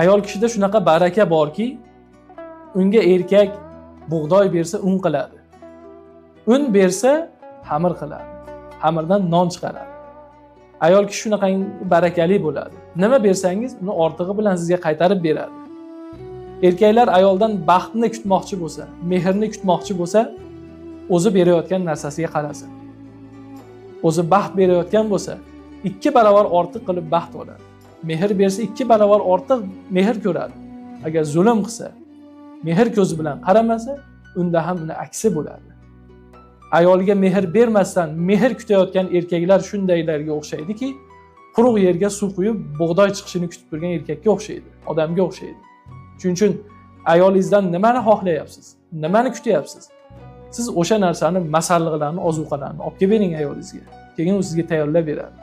Ayol kishida shunaqa baraka borki, unga erkak bug'doy bersa un qiladi. Un bersa xamir qiladi. Xamirdan non chiqaradi. Ayol kishi shunaqa barakali bo'ladi. Nima bersangiz, uni ortig'i bilan sizga qaytarib beradi. Erkaklar ayoldan baxtni kutmoqchi bo'lsa, mehrni kutmoqchi bo'lsa, o'zi berayotgan narsasiga qarasin. O'zi baxt berayotgan bo'lsa, 2 barobar ortiq qilib baxt oladi. Mehr bersa 2 barobar ortiq mehr ko'radi. Agar zulm qilsa, mehr ko'zi bilan qaramasa, unda ham uni aksi bo'ladi. Ayolga mehr bermasdan mehr kutayotgan erkaklar shundaylarga o'xshaydiki, quruq yerga suv quyib bug'doy chiqishini kutib turgan erkakka o'xshaydi, odamga o'xshaydi. Shuning uchun ayolingizdan nimani xohlayapsiz? Nimani kutyapsiz? Siz o'sha narsani, masalliqlarni, ozuqalarni olib kelib bering ayolingizga. Keyin u sizga tayyorlab beradi.